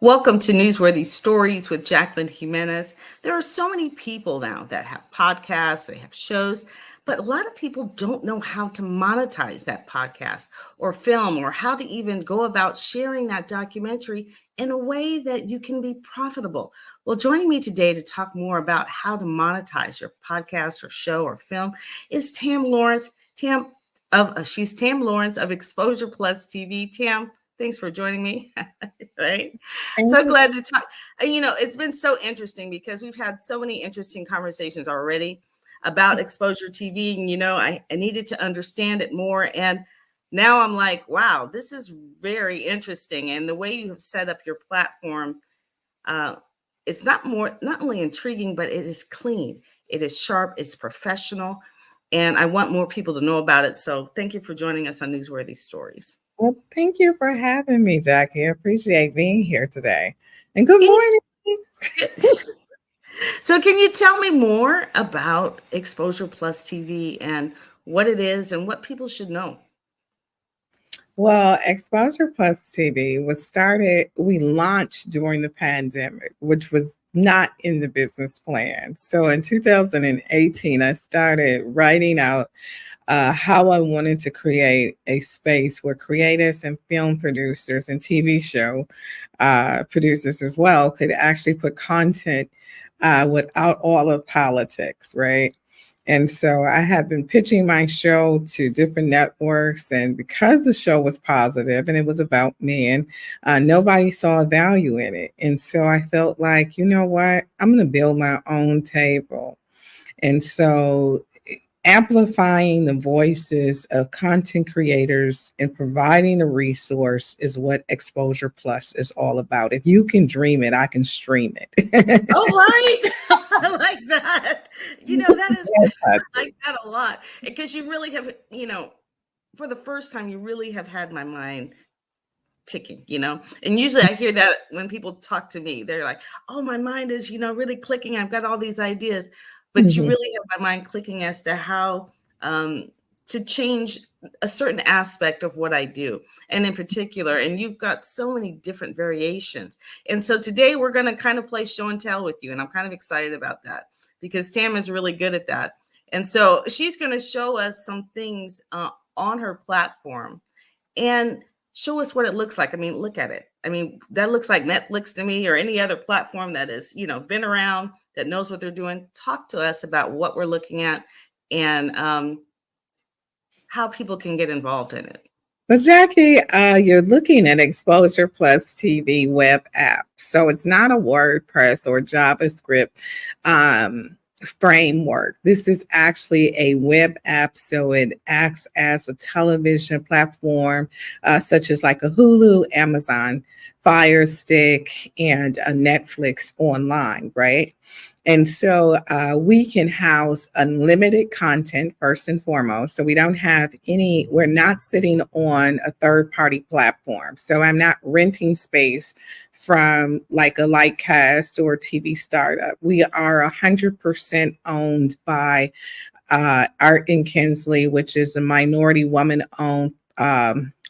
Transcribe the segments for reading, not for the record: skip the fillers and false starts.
Welcome to Newsworthy Stories with Jacqueline Jimenez. There are so many people now that have podcasts, they have shows, but a lot of people don't know how to monetize that podcast or film or how to even go about sharing that documentary in a way that you can be profitable. Well, joining me today to talk more about how to monetize your podcast or show or film is Tam Lawrence. She's Tam Lawrence of Exposure Plus TV. Tam, thanks for joining me. Right. Thank So you. glad to talk. It's been so interesting because we've had so many interesting conversations already about exposure TV. And, I needed to understand it more. And now I'm like, wow, this is very interesting. And the way you have set up your platform, uh, it's not only intriguing, but it is clean. It is sharp. It's professional. And I want more people to know about it. So thank you for joining us on Newsworthy Stories. Well, thank you for having me, Jackie. I appreciate being here today. And good Can you morning. So, can you tell me more about Exposure Plus TV and what it is and what people should know? Well, Exposure Plus TV we launched during the pandemic, which was not in the business plan. So in 2018, I started writing out how I wanted to create a space where creators and film producers and TV show producers as well could actually put content without all of politics, right? And so I had been pitching my show to different networks, and because the show was positive and it was about men, nobody saw value in it. And so I felt like, you know what, I'm going to build my own table. And so amplifying the voices of content creators and providing a resource is what Exposure Plus is all about. If you can dream it, I can stream it. Oh, right. I like that. I like that a lot because you really have, for the first time, you really have had my mind ticking, and usually I hear that when people talk to me, they're like, oh, my mind is, really clicking. I've got all these ideas, but you Mhm. really have my mind clicking as to how to change a certain aspect of what I do. And in particular, and you've got so many different variations. And so today we're going to kind of play show and tell with you. And I'm kind of excited about that because Tam is really good at that. And so she's going to show us some things on her platform and show us what it looks like. I mean, look at it. I mean, that looks like Netflix to me or any other platform that is, been around, that knows what they're doing. Talk to us about what we're looking at and how people can get involved in it. But Jackie, you're looking at Exposure Plus TV web app. So it's not a WordPress or JavaScript framework. This is actually a web app. So it acts as a television platform, such as like a Hulu, Amazon, Fire Stick, and a Netflix online, right? And so we can house unlimited content first and foremost. So we're not sitting on a third party platform. So I'm not renting space from like a Lightcast or a TV startup. We are 100% owned by Art and Kinsley, which is a minority woman owned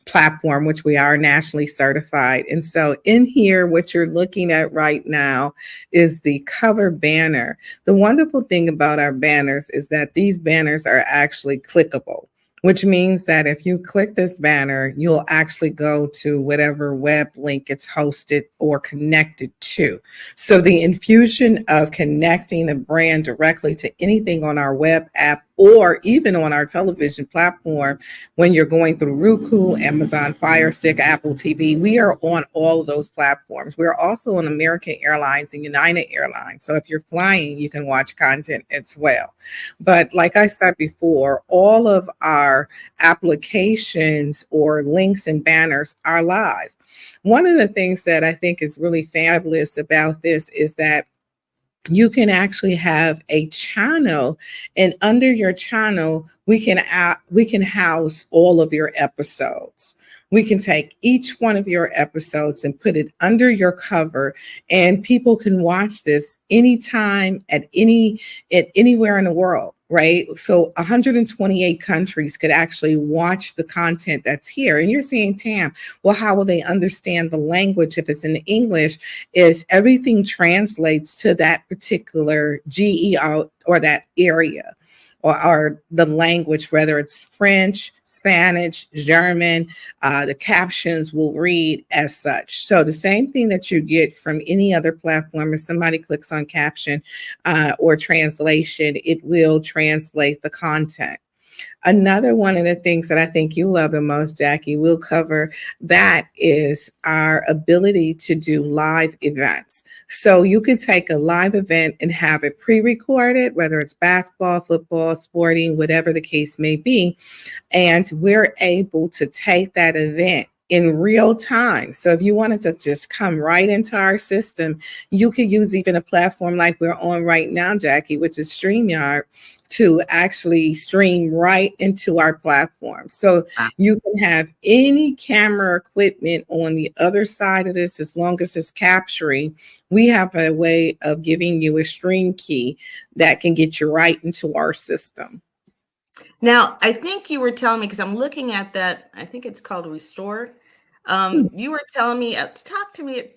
platform, which we are nationally certified. And so in here, what you're looking at right now is the cover banner. The wonderful thing about our banners is that these banners are actually clickable, which means that if you click this banner, you'll actually go to whatever web link it's hosted or connected to. So the infusion of connecting a brand directly to anything on our web app or even on our television platform, when you're going through Roku, Amazon Fire Stick, Apple TV, we are on all of those platforms. We're also on American Airlines and United Airlines. So if you're flying, you can watch content as well. But like I said before, all of our applications or links and banners are live. One of the things that I think is really fabulous about this is that you can actually have a channel, and under your channel, we can house all of your episodes. We can take each one of your episodes and put it under your cover, and people can watch this anytime at anywhere in the world. right? So 128 countries could actually watch the content that's here. And you're saying, Tam, well, how will they understand the language if it's in English? Is everything translates to that particular GEO or that area or the language, whether it's French, Spanish, German, the captions will read as such. So the same thing that you get from any other platform, if somebody clicks on caption or translation, it will translate the content. Another one of the things that I think you love the most, Jackie, we'll cover that is our ability to do live events. So you can take a live event and have it pre-recorded, whether it's basketball, football, sporting, whatever the case may be, and we're able to take that event in real time. So if you wanted to just come right into our system, you could use even a platform like we're on right now, Jackie, which is StreamYard, to actually stream right into our platform. So you can have any camera equipment on the other side of this as long as it's capturing. We have a way of giving you a stream key that can get you right into our system. Now, I think you were telling me, because I'm looking at that, I think it's called Restore. You were telling me, talk to me,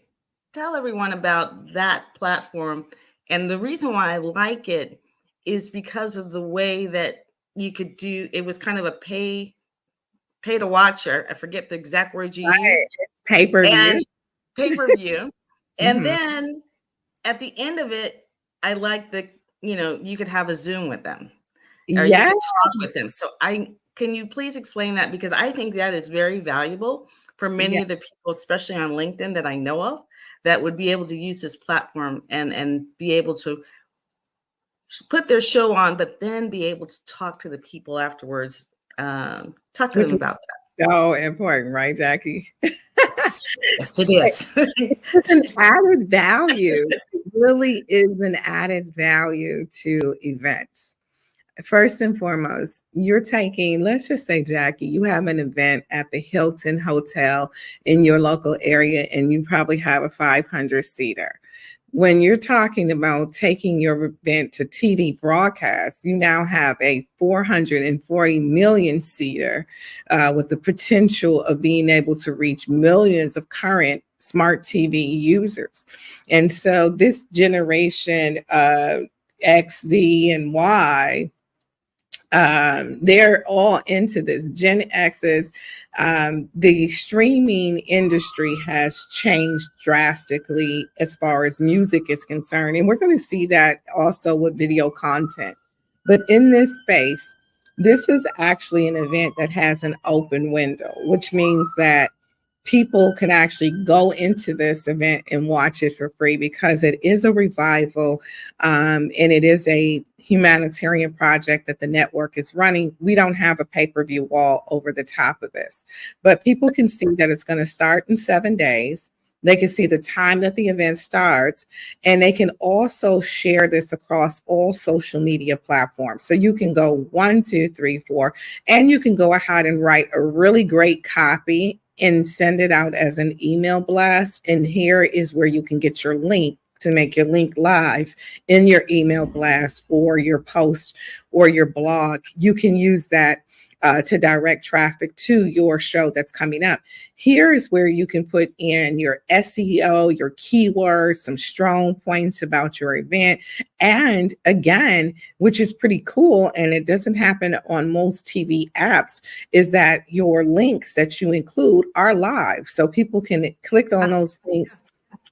tell everyone about that platform. And the reason why I like it is because of the way that you could do it was kind of a pay to watch, or I forget the exact word you Right. used, It's pay-per-view. and pay-per-view. And Mhm. then at the end of it, I like the, you could have a Zoom with them or you Yeah. could talk with them. So can you please explain that? Because I think that is very valuable for Yeah. many of the people, especially on LinkedIn that I know of, that would be able to use this platform and be able to put their show on, but then be able to talk to the people afterwards. Talk to Which them is about that. so important, right, Jackie? Yes, yes, it is. It's an added value. It really is an added value to events. First and foremost, you're taking, let's just say, Jackie, you have an event at the Hilton Hotel in your local area, and you probably have a 500 seater. When you're talking about taking your event to TV broadcast, you now have a 440 million seater with the potential of being able to reach millions of current smart TV users. And so this generation, X, Z, and Y, they're all into this. Gen X's, the streaming industry has changed drastically as far as music is concerned. And we're going to see that also with video content. But in this space, this is actually an event that has an open window, which means that people can actually go into this event and watch it for free because it is a revival, and it is a humanitarian project that the network is running. We don't have a pay-per-view wall over the top of this, but people can see that it's going to start in 7 days. They can see the time that the event starts, and they can also share this across all social media platforms. So you can go 1, 2, 3, 4, and you can go ahead and write a really great copy and send it out as an email blast. And here is where you can get your link to make your link live in your email blast or your post or your blog. You can use that to direct traffic to your show that's coming up. Here is where you can put in your SEO, your keywords, some strong points about your event. And again, which is pretty cool, and it doesn't happen on most TV apps, is that your links that you include are live. So people can click on those links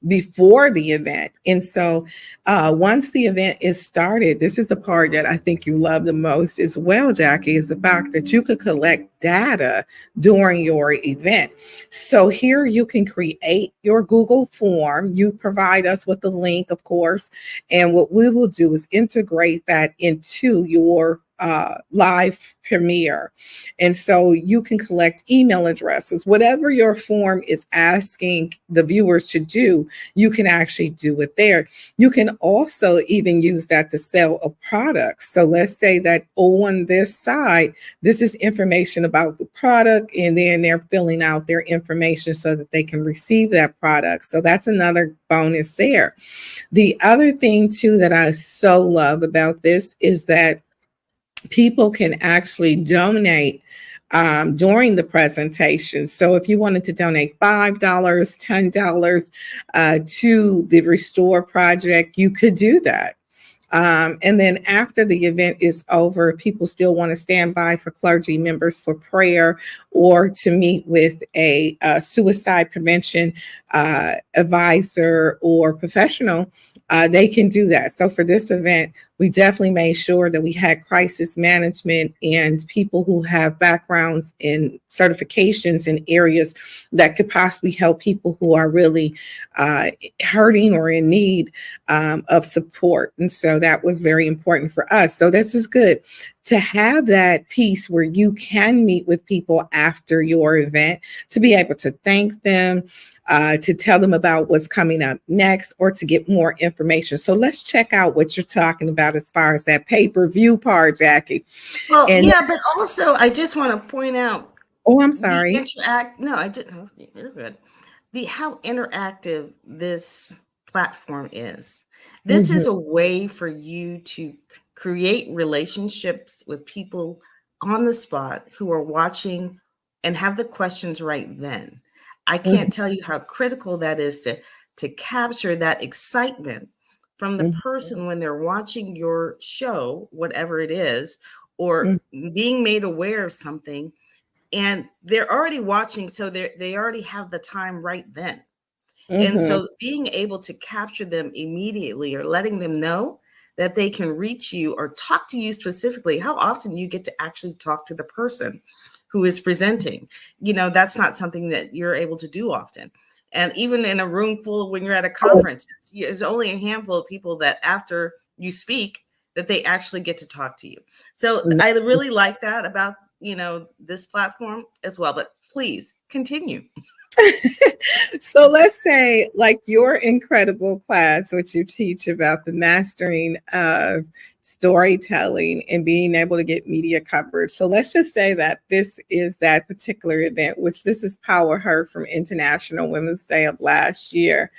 before the event. And so once the event is started, this is the part that I think you love the most as well, Jackie, is the fact that you could collect data during your event. So here you can create your Google form. You provide us with the link, of course. And what we will do is integrate that into your live premiere. And so you can collect email addresses. Whatever your form is asking the viewers to do, you can actually do it there. You can also even use that to sell a product. So let's say that on this side, this is information about the product, and then they're filling out their information so that they can receive that product. So that's another bonus there. The other thing too that I so love about this is that people can actually donate during the presentation. So if you wanted to donate $5, $10 to the Restore Project, you could do that. And then after the event is over, people still want to stand by for clergy members for prayer or to meet with a suicide prevention advisor or professional. They can do that. So for this event, we definitely made sure that we had crisis management and people who have backgrounds in certifications in areas that could possibly help people who are really hurting or in need of support. And so that was very important for us. So this is good to have that piece where you can meet with people after your event, to be able to thank them, to tell them about what's coming up next, or to get more information. So let's check out what you're talking about as far as that pay-per-view part, Jackie. Well, And yeah, but also I just want to point out oh, I'm the sorry. interact. No, I didn't. Oh, you're good. The how interactive this platform is. This Mhm, is a way for you to create relationships with people on the spot who are watching and have the questions right then. I mhm, can't tell you how critical that is to capture that excitement from the mhm, person when they're watching your show, whatever it is, or mhm, being made aware of something, and they're already watching, so they already have the time right then. And mhm, so being able to capture them immediately or letting them know that they can reach you or talk to you specifically. How often you get to actually talk to the person who is presenting? That's not something that you're able to do often. And even in a room full, when you're at a conference, it's only a handful of people that after you speak, that they actually get to talk to you. So mhm. I really like that about, this platform as well. But please continue. So let's say, like your incredible class, which you teach about the mastering of storytelling and being able to get media coverage. So let's just say that this is that particular event, which this is Power Her from International Women's Day of last year.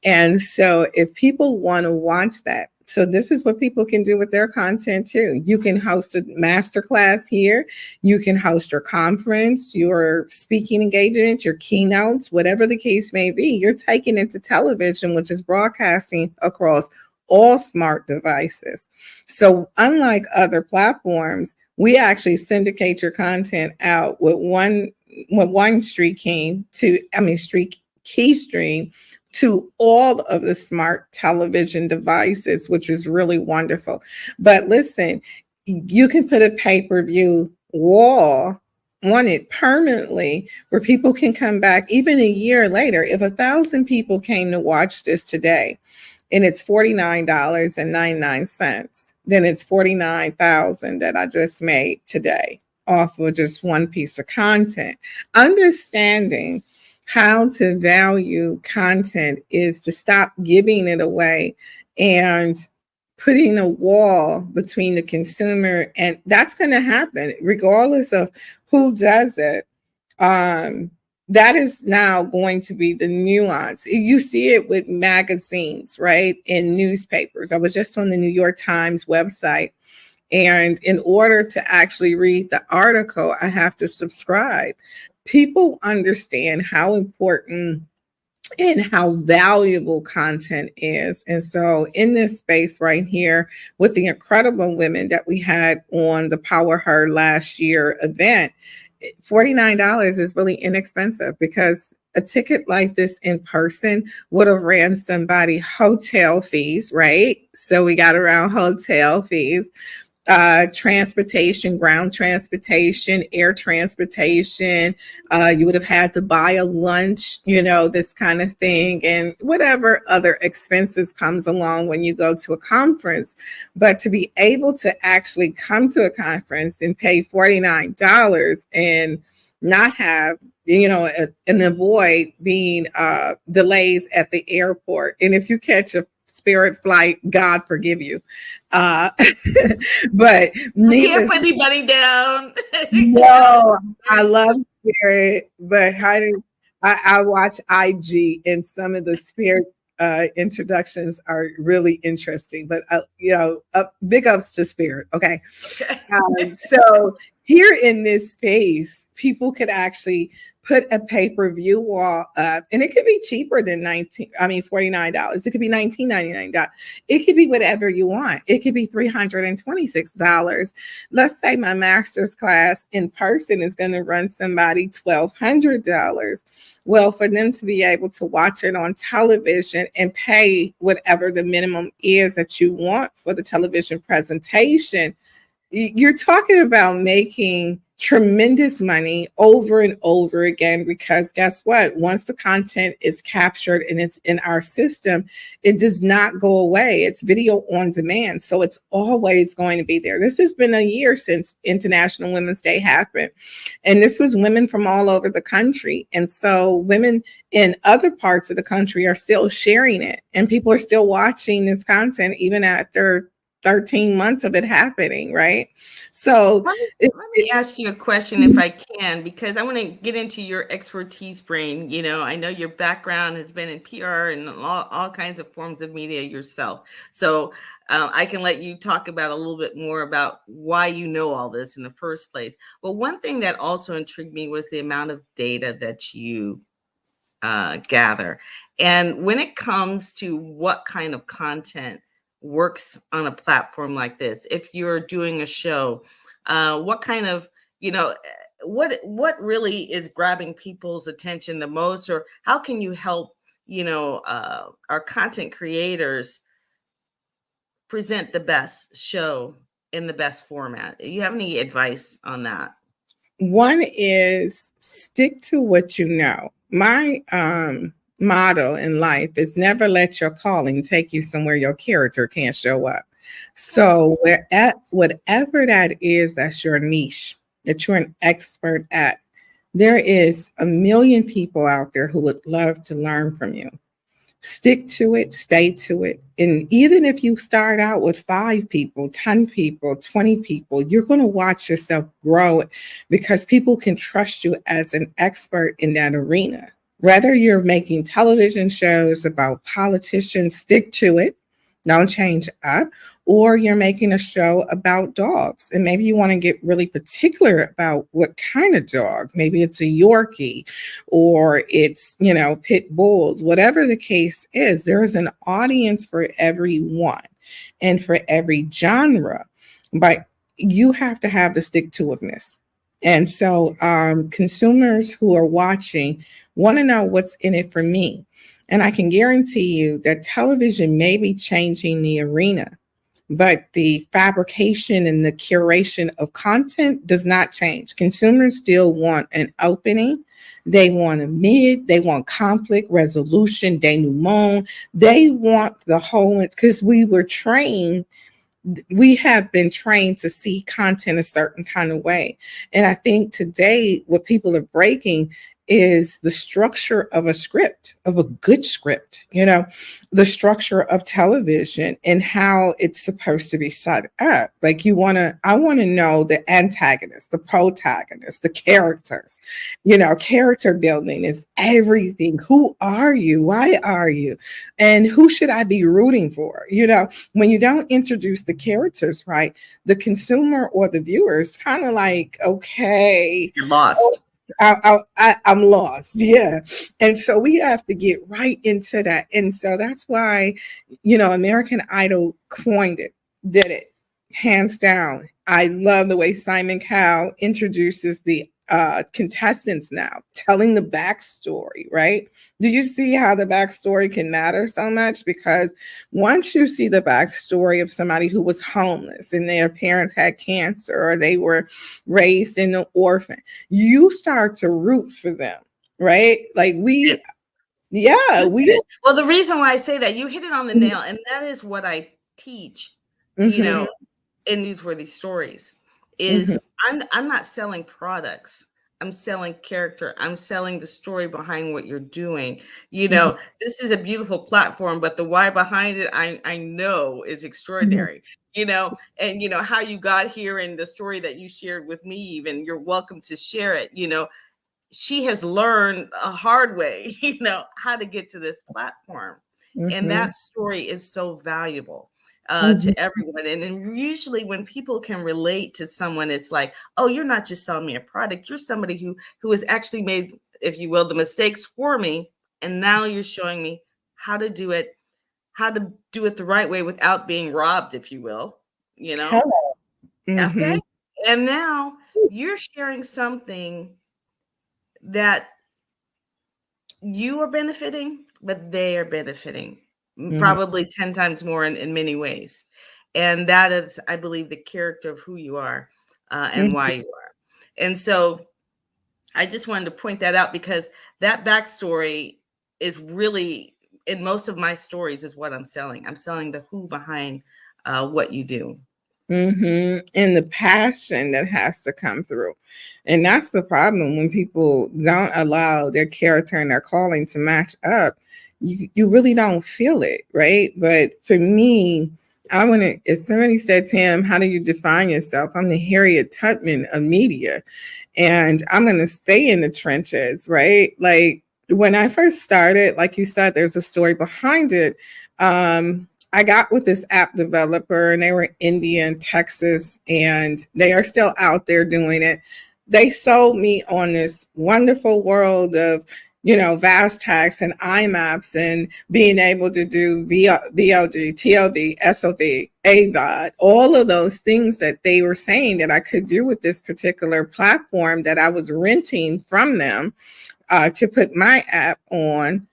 And so if people want to watch that, so this is what people can do with their content too. You can host a masterclass here. You can host your conference, your speaking engagement, your keynotes, whatever the case may be. You're taking it to television, which is broadcasting across all smart devices. So unlike other platforms, we actually syndicate your content out with one street key stream to all of the smart television devices, which is really wonderful. But listen, you can put a pay-per-view wall on it permanently where people can come back even a year later. If 1,000 people came to watch this today and it's $49.99, then it's 49,000 that I just made today off of just one piece of content. Understanding how to value content is to stop giving it away and putting a wall between the consumer, and that's going to happen regardless of who does it. um that is now going to be the nuance. You see it with magazines, right, in newspapers. I was just on the New York Times website, and in order to actually read the article, I have to subscribe. People understand how important and how valuable content is. And so, in this space right here, with the incredible women that we had on the Power Her last year event, $49 is really inexpensive because a ticket like this in person would have ran somebody hotel fees, right? So we got around hotel fees, transportation, ground transportation, air transportation. You would have had to buy a lunch, this kind of thing, and whatever other expenses comes along when you go to a conference. But to be able to actually come to a conference and pay $49 and not have, and avoid being delays at the airport. And if you catch a Spirit flight, God forgive you. Uh, but I can't needless, put anybody down. no, I love Spirit, but how do I watch IG and some of the Spirit introductions are really interesting, but big ups to Spirit. Okay. Okay. So here in this space, people could actually put a pay-per-view wall up, and it could be cheaper than $49. It could be $19.99. It could be whatever you want. It could be $326. Let's say my master's class in person is going to run somebody $1,200. Well, for them to be able to watch it on television and pay whatever the minimum is that you want for the television presentation, you're talking about making tremendous money over and over again, because guess what? Once the content is captured and it's in our system, it does not go away. It's video on demand. So it's always going to be there. This has been a year since International Women's Day happened. And this was women from all over the country. And so women in other parts of the country are still sharing it. And people are still watching this content even after 13 months of it happening, right? So Let me ask you a question if I can, because I want to get into your expertise brain. I know your background has been in PR and all kinds of forms of media yourself. So I can let you talk about a little bit more about why you know all this in the first place. But one thing that also intrigued me was the amount of data that you gather. And when it comes to what kind of content works on a platform like this, if you're doing a show, what kind of, what really is grabbing people's attention the most, or how can you help, our content creators present the best show in the best format? You have any advice on that? One is stick to what you know. My motto in life is never let your calling take you somewhere your character can't show up. So whatever that is, that's your niche, that you're an expert at. There is a million people out there who would love to learn from you. Stick to it, stay to it. And even if you start out with 5 people, 10 people, 20 people, you're going to watch yourself grow because people can trust you as an expert in that arena. Whether you're making television shows about politicians, stick to it, don't change up, or you're making a show about dogs. And maybe you want to get really particular about what kind of dog. Maybe it's a Yorkie or it's, pit bulls, whatever the case is, there is an audience for everyone and for every genre. But you have to have the stick to itness. And so consumers who are watching want to know what's in it for me. And I can guarantee you that television may be changing the arena, but the fabrication and the curation of content does not change. Consumers still want an opening. They want a mid. They want conflict resolution, denouement. They want the whole, because we have been trained to see content a certain kind of way. And I think today what people are breaking is the structure of a script, of a good script, the structure of television and how it's supposed to be set up. Like I want to know the antagonist, the protagonist, the characters. Character building is everything. Who are you? Why are you? And who should I be rooting for? When you don't introduce the characters right, the consumer or the viewers kind of like, okay, You're lost. I'm lost. Yeah. And so we have to get right into that. And so that's why, American Idol coined it, did it, hands down. I love the way Simon Cowell introduces the contestants now, telling the backstory, right? Do you see how the backstory can matter so much? Because once you see the backstory of somebody who was homeless and their parents had cancer or they were raised in an orphan, you start to root for them, right? Like we Well, the reason why I say that, you hit it on the nail, and that is what I teach, mm-hmm, in Newsworthy Stories, mm-hmm, is I'm not selling products. I'm selling character. I'm selling the story behind what you're doing. mm-hmm, This is a beautiful platform, but the why behind it, I know is extraordinary. And how you got here and the story that you shared with me, even you're welcome to share it. She has learned a hard way, how to get to this platform. And Mm-hmm. that story is so valuable Mm-hmm. to everyone. And then usually when people can relate to someone, it's like, oh, you're not just selling me a product. You're somebody who has actually made, if you will, the mistakes for me. And now you're showing me how to do it, how to do it the right way without being robbed, if you will, you know? Hello. Okay. Mm-hmm. And now you're sharing something that you are benefiting, but they are benefiting Mm-hmm. probably 10 times more in many ways. And that is, I believe, the character of who you are and why you are. And so I just wanted to point that out because that backstory is really, in most of my stories, is what I'm selling. I'm selling the who behind what you do. Mm-hmm. And the passion that has to come through. And that's the problem when people don't allow their character and their calling to match up. You really don't feel it, right? But for me, I want to, if somebody said, Tim, how do you define yourself? I'm the Harriet Tubman of media. And I'm going to stay in the trenches, right? Like when I first started, like you said, there's a story behind it. I got with this app developer and they were in India and Texas and they are still out there doing it. They sold me on this wonderful world of, vast tags and IMAPs and being able to do VOD, TLD, SOD, AVOD, all of those things that they were saying that I could do with this particular platform that I was renting from them to put my app on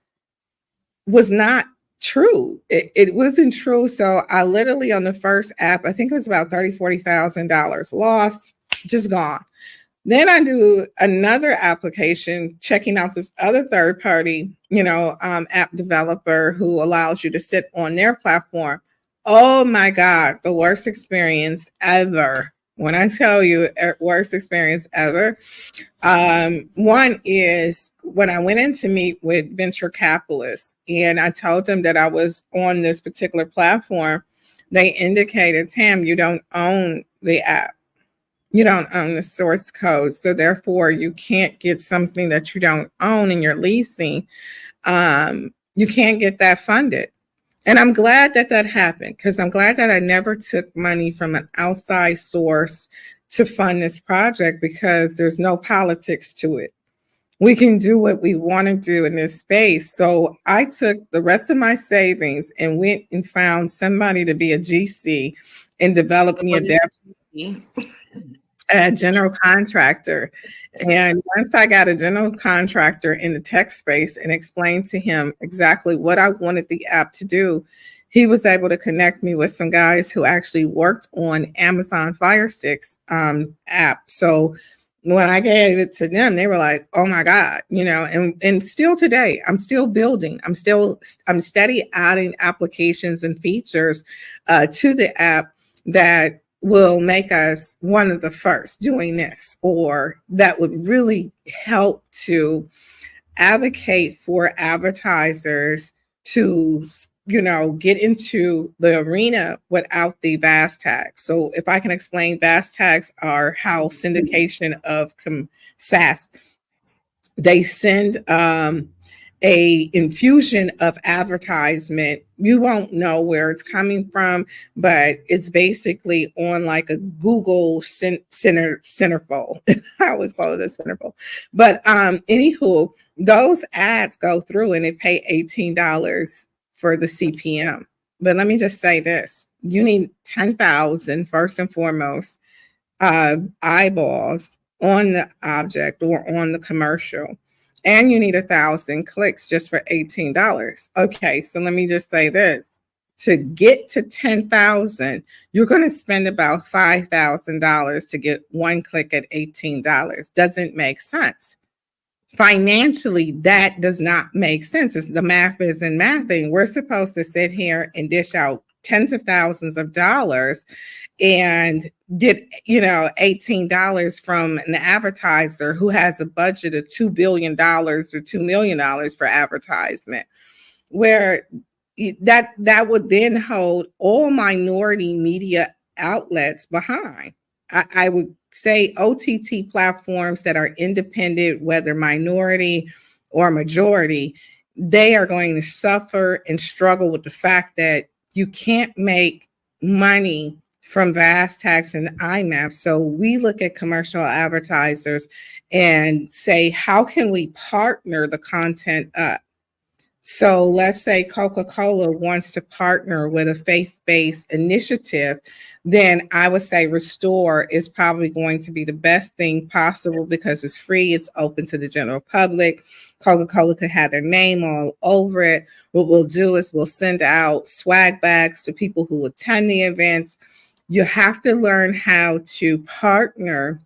was not true. It wasn't true. So I literally on the first app, I think it was about $40,000 lost, just gone. Then I do another application, checking out this other third party, app developer who allows you to sit on their platform. Oh my God, the worst experience ever. When I tell you, worst experience ever. One is when I went in to meet with venture capitalists and I told them that I was on this particular platform, they indicated, Tam, you don't own the app. You don't own the source code. So therefore you can't get something that you don't own and you're leasing. You can't get that funded. And I'm glad that that happened because I'm glad that I never took money from an outside source to fund this project because there's no politics to it. We can do what we want to do in this space. So I took the rest of my savings and went and found somebody to be a GC and develop me What is it? a general contractor. And once I got a general contractor in the tech space and explained to him exactly what I wanted the app to do, he was able to connect me with some guys who actually worked on Amazon Fire Sticks app. So when I gave it to them, they were like, "Oh my God," and still today, I'm still building. I'm steady adding applications and features to the app that will make us one of the first doing this, or that would really help to advocate for advertisers to get into the arena without the VAS tags. So if I can explain, VAS tags are how syndication of SaaS, they send a infusion of advertisement. You won't know where it's coming from, but it's basically on like a Google centerfold. I always call it a centerfold. But anywho, those ads go through and they pay $18 for the CPM. But let me just say this: you need 10,000 first and foremost eyeballs on the object or on the commercial. And you need 1,000 clicks just for $18. Okay, so let me just say this. To get to 10,000, you're going to spend about $5,000 to get one click at $18. Doesn't make sense. Financially, that does not make sense. The math isn't mathing. We're supposed to sit here and dish out tens of thousands of dollars and get $18 from an advertiser who has a budget of $2 billion or $2 million for advertisement, where that would then hold all minority media outlets behind. I would say OTT platforms that are independent, whether minority or majority, they are going to suffer and struggle with the fact that you can't make money from vast tax and IMAP. So we look at commercial advertisers and say, how can we partner the content up? So let's say Coca-Cola wants to partner with a faith-based initiative, then I would say Restore is probably going to be the best thing possible because it's free, it's open to the general public. Coca-Cola could have their name all over it. What we'll do is we'll send out swag bags to people who attend the events. You have to learn how to partner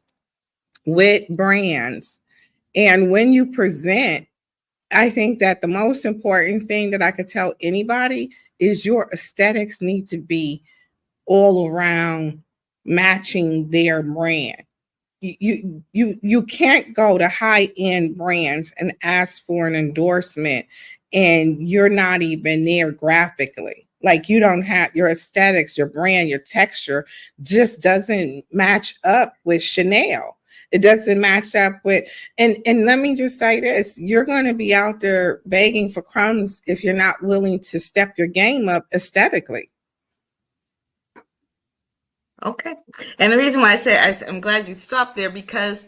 with brands. And when you present, I think that the most important thing that I could tell anybody is your aesthetics need to be all around matching their brand. You can't go to high end brands and ask for an endorsement and you're not even there graphically. Like you don't have your aesthetics, your brand, your texture just doesn't match up with Chanel. It doesn't match up with, and let me just say this, you're going to be out there begging for crumbs if you're not willing to step your game up aesthetically. Okay. And the reason why I'm glad you stopped there, because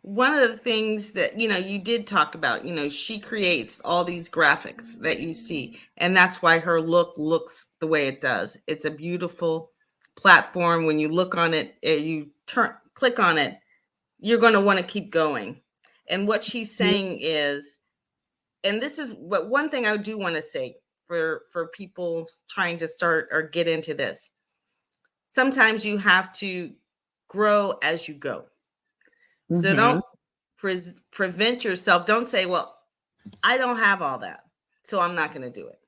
one of the things that, you did talk about, she creates all these graphics that you see, and that's why her look looks the way it does. It's a beautiful platform. When you look on it, click on it, you're going to want to keep going. And what she's saying is, and this is what one thing I do want to say for people trying to start or get into this. Sometimes you have to grow as you go. So don't prevent yourself. Don't say, well, I don't have all that, so I'm not going to do it.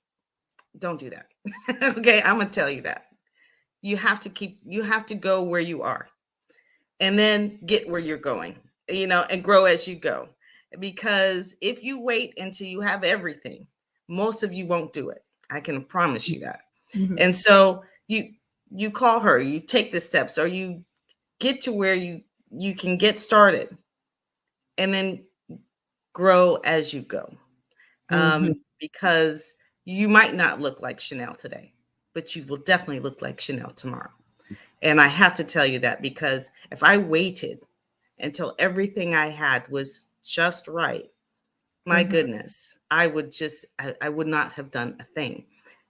Don't do that. Okay, I'm going to tell you that. You have to go where you are and then get where you're going, and grow as you go. Because if you wait until you have everything, most of you won't do it. I can promise you that. And so you call her, you take the steps, or you get to where you can get started and then grow as you go. Because you might not look like Chanel today, but you will definitely look like Chanel tomorrow. And I have to tell you that, because if I waited until everything I had was just right, my goodness, I would not have done a thing.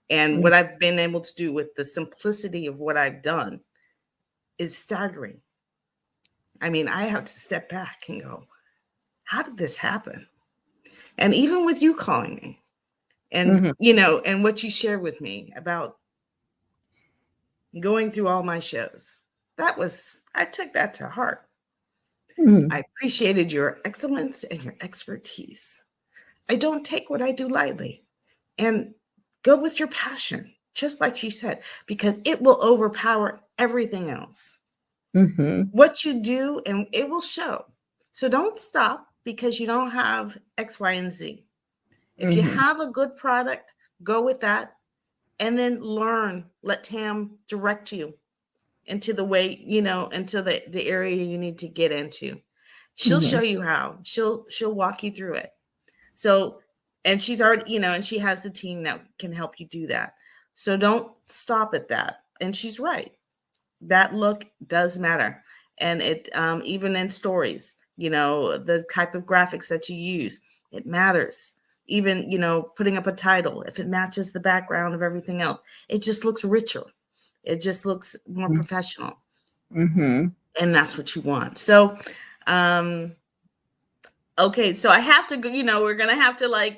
And what I've been able to do with the simplicity of what I've done is staggering. I mean, I have to step back and go, how did this happen? And even with you calling me and, and what you shared with me about going through all my shows, I took that to heart. I appreciated your excellence and your expertise. I don't take what I do lightly. And go with your passion, just like she said, because it will overpower everything else. What you do, and it will show. So don't stop because you don't have X, Y, and Z. If you have a good product, go with that, and then learn. Let Tam direct you into the way, into the area you need to get into. She'll show you how. She'll walk you through it. So, and she's already, and she has the team that can help you do that. So don't stop at that. And she's right. That look does matter. And it, even in stories, the type of graphics that you use, it matters. Even, putting up a title, if it matches the background of everything else, it just looks richer. It just looks more professional. And that's what you want. So, okay, so I have to go, we're going to have to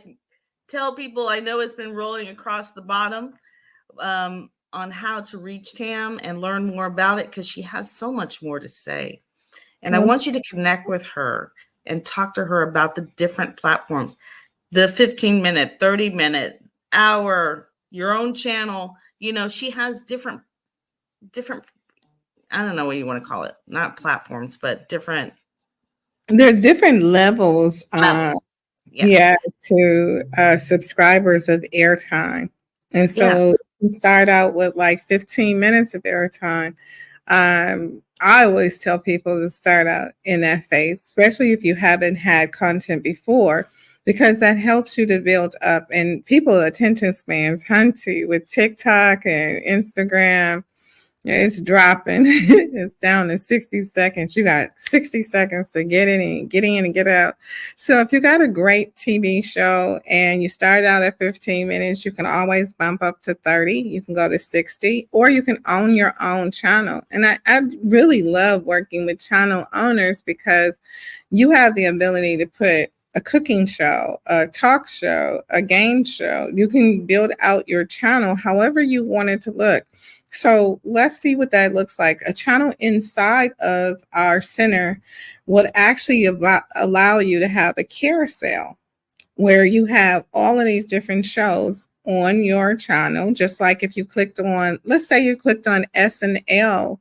tell people, I know it's been rolling across the bottom, on how to reach Tam and learn more about it, because she has so much more to say. And I want you to connect with her and talk to her about the different platforms, the 15-minute, 30-minute, hour, your own channel. She has different, I don't know what you want to call it, not platforms, but different. There's different levels. Yeah, to subscribers of airtime. And so you start out with like 15 minutes of airtime. I always tell people to start out in that phase, especially if you haven't had content before. because that helps you to build up. And people attention spans hunty with TikTok and Instagram. It's dropping. It's down to 60 seconds. You got 60 seconds to get in and get out. So if you got a great TV show and you start out at 15 minutes, you can always bump up to 30. You can go to 60, or you can own your own channel. And I really love working with channel owners because you have the ability to put a cooking show, a talk show, a game show. You can build out your channel however you want it to look. So let's see what that looks like. A channel inside of our center would actually allow you to have a carousel where you have all of these different shows on your channel. Just like if you clicked on, let's say you clicked on SL,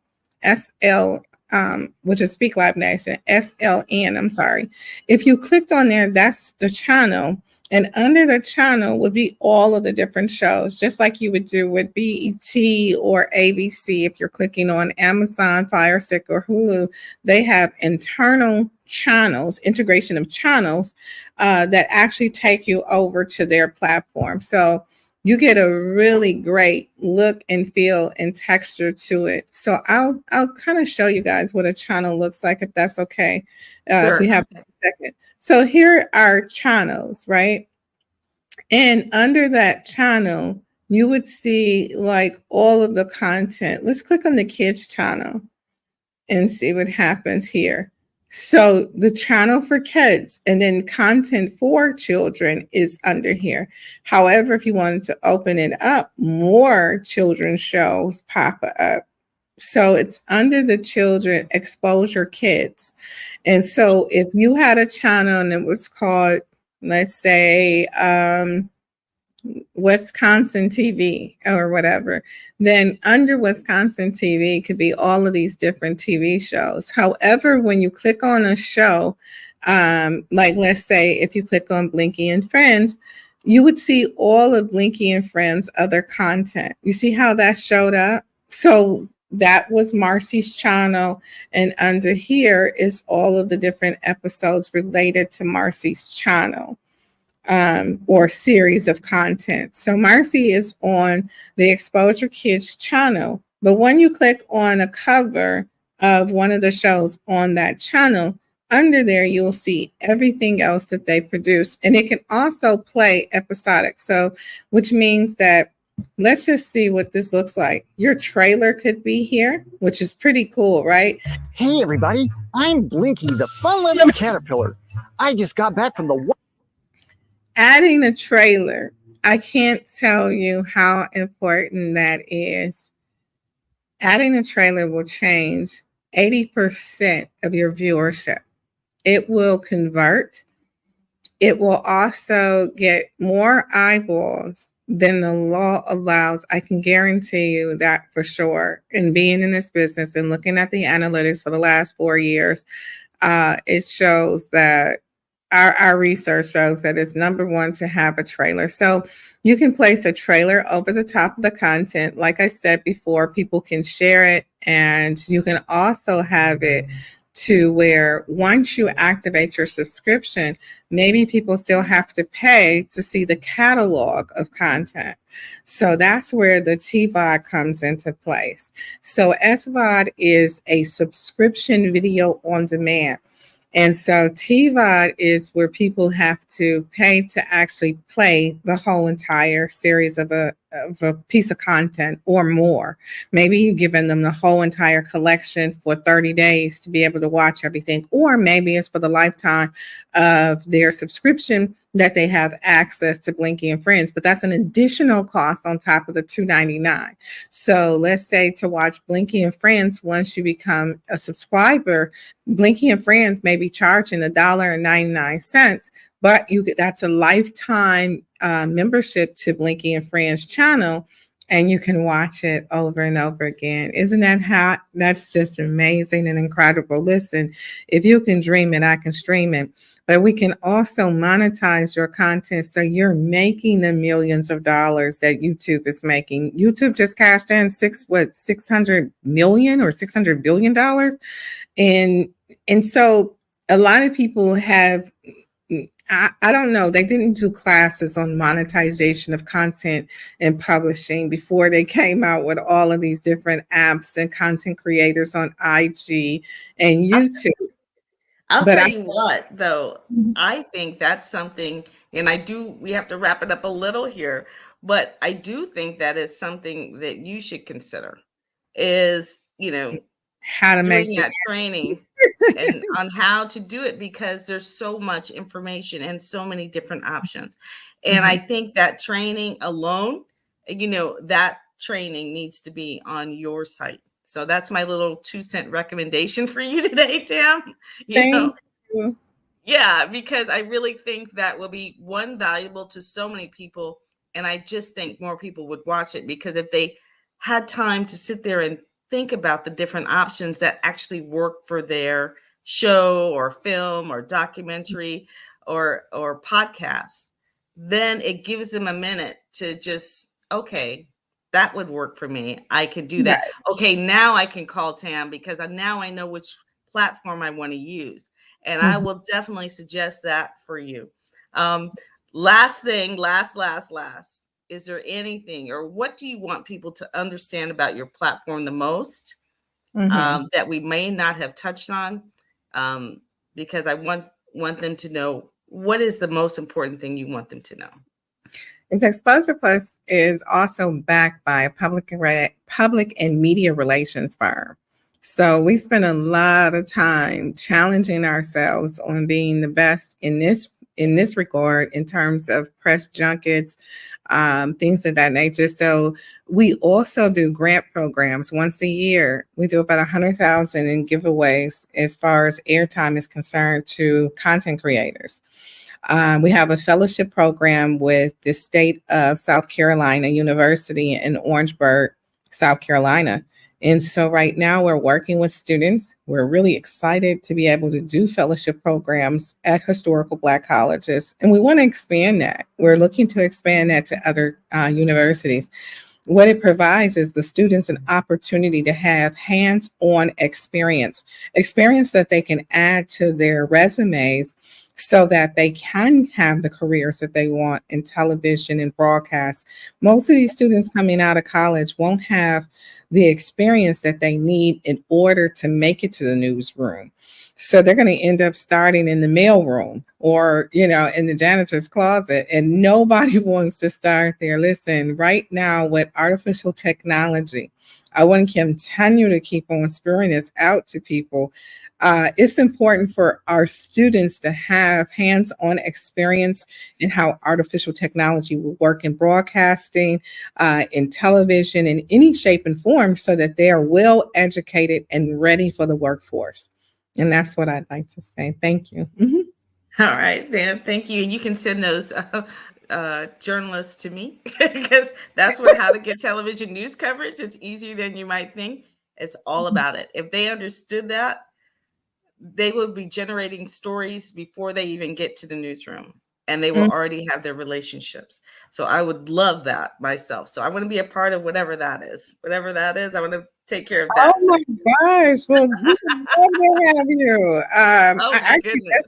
which is Speak Live Nation, SLN, I'm sorry. If you clicked on there, that's the channel. And under the channel would be all of the different shows, just like you would do with BET or ABC. If you're clicking on Amazon, Fire Stick, or Hulu, they have internal channels, integration of channels that actually take you over to their platform. So you get a really great look and feel and texture to it. So I'll kind of show you guys what a channel looks like, if that's okay. If we have a second. So here are channels, right? And under that channel, you would see like all of the content. Let's click on the kids channel and see what happens here. So the channel for kids and then content for children is under here. However, if you wanted to open it up, more children's shows pop up. So it's under the children exposure kids. And so if you had a channel and it was called, let's say, Wisconsin TV or whatever, then under Wisconsin TV could be all of these different TV shows. However, when you click on a show, like let's say if you click on Blinky and Friends, you would see all of Blinky and Friends' other content. You see how that showed up? So that was Marcy's channel. And under here is all of the different episodes related to Marcy's channel. Or series of content. So Marcy is on the Exposure Kids channel, but when you click on a cover of one of the shows on that channel, under there you'll see everything else that they produce, and it can also play episodic. So, which means that let's just see what this looks like. Your trailer could be here, which is pretty cool, right? Hey everybody, I'm Blinky, the fun-loving caterpillar. I just got back from the adding a trailer. I can't tell you how important that is. Adding a trailer will change 80% of your viewership. It will convert. It will also get more eyeballs than the law allows. I can guarantee you that for sure. And being in this business and looking at the analytics for the last 4 years, it shows that our research shows that it's number one to have a trailer. So you can place a trailer over the top of the content. Like I said before, people can share it, and you can also have it to where once you activate your subscription, maybe people still have to pay to see the catalog of content. So that's where the TVOD comes into place. So SVOD is a subscription video on demand. And so TVOD is where people have to pay to actually play the whole entire series of a piece of content or more. Maybe you've given them the whole entire collection for 30 days to be able to watch everything, or maybe it's for the lifetime of their subscription that they have access to Blinky and Friends, but that's an additional cost on top of the $2.99. So let's say to watch Blinky and Friends, once you become a subscriber, Blinky and Friends may be charging $1.99, but that's a lifetime membership to Blinky and Friends channel, and you can watch it over and over again. Isn't that hot? That's just amazing and incredible. Listen, if you can dream it, I can stream it. But we can also monetize your content so you're making the millions of dollars that YouTube is making. YouTube just cashed in $600 million or $600 billion. And so a lot of people have, I don't know. They didn't do classes on monetization of content and publishing before they came out with all of these different apps and content creators on IG and I'll, YouTube. I'll But tell I, you what, though, I think that's something, and we have to wrap it up a little here, but I do think that is something that you should consider is, how to make doing the that training and on how to do it because there's so much information and so many different options. And I Mhm. think that training alone, that training needs to be on your site. So that's my little 2 cent recommendation for you today, Tam. You know, Thank you. yeah, because I really think that will be one valuable to so many people. And I just think more people would watch it because if they had time to sit there and think about the different options that actually work for their show or film or documentary or podcast, then it gives them a minute to just, okay, that would work for me. I can do that. Right. Okay, now I can call Tam because now I know which platform I want to use. And I Mhm. will definitely suggest that for you. Um, last thing, last. Is there anything or what do you want people to understand about your platform the most Mhm. that we may not have touched on? Um, because I want them to know what is the most important thing you want them to know. Is Exposure Plus is also backed by a public and media relations firm. So we spend a lot of time challenging ourselves on being the best in this regard in terms of press junkets, things of that nature. So we also do grant programs once a year. We do about 100,000 in giveaways as far as airtime is concerned to content creators. We have a fellowship program with the state of South Carolina University in Orangeburg, South Carolina. And so right now we're working with students. We're really excited to be able to do fellowship programs at historical Black colleges. And we want to expand that. We're looking to expand that to other universities. What it provides is the students an opportunity to have hands-on experience that they can add to their resumes so that they can have the careers that they want in television and broadcast. Most of these students coming out of college won't have the experience that they need in order to make it to the newsroom. So they're going to end up starting in the mailroom or, in the janitor's closet, and nobody wants to start there. Listen, right now with artificial technology, I want to continue to keep on spurring this out to people. It's important for our students to have hands-on experience in how artificial technology will work in broadcasting, in television, in any shape and form, so that they are well educated and ready for the workforce. And that's what I'd like to say. Thank you. Mhm. All right, then. Thank you. And you can send those journalists to me because that's what how to get television news coverage. It's easier than you might think. It's all about it. If they understood that, they will be generating stories before they even get to the newsroom and they will Mm. already have their relationships. So I would love that myself. So I want to be a part of whatever that is. Whatever that is, I want to take care of Oh that my section. gosh. Well, we would love to have you. Oh I my actually goodness.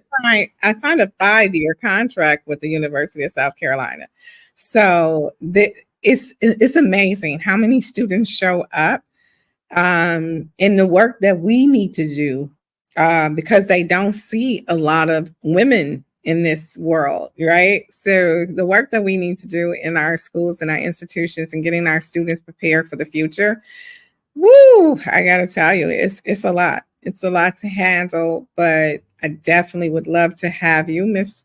I signed a 5-year contract with the University of South Carolina. So it's amazing how many students show up in the work that we need to do because they don't see a lot of women in this world, right? So the work that we need to do in our schools and our institutions and getting our students prepared for the future. Woo! I gotta tell you, it's a lot. It's a lot to handle, but I definitely would love to have you, Miss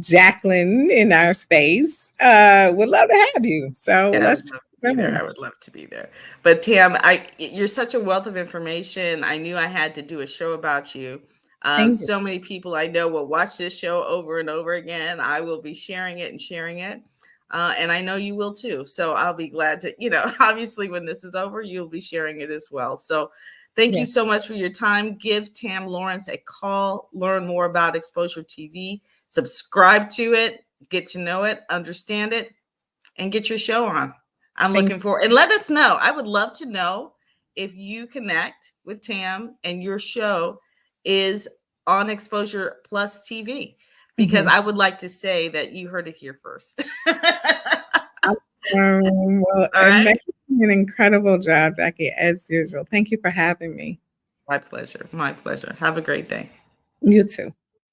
Jacqueline, in our space. Would love to have you. So Yeah, I would let's love to be there. soon. I would love to be there. But Tam, you're such a wealth of information. I knew I had to do a show about you. Thank you. So many people I know will watch this show over and over again. I will be sharing it and sharing it. And I know you will too. So I'll be glad to, obviously when this is over, you'll be sharing it as well. So thank you Yes, so much for your time. Give Tam Lawrence a call, learn more about Exposure TV, subscribe to it, get to know it, understand it, and get your show on. I'm thank looking forward. And let us know. I would love to know if you connect with Tam and your show is on Exposure Plus TV because I would like to say that you heard it here first. Well, All and right. making an incredible job, Becky, as usual. Thank you for having me. My pleasure. My pleasure. Have a great day. You too.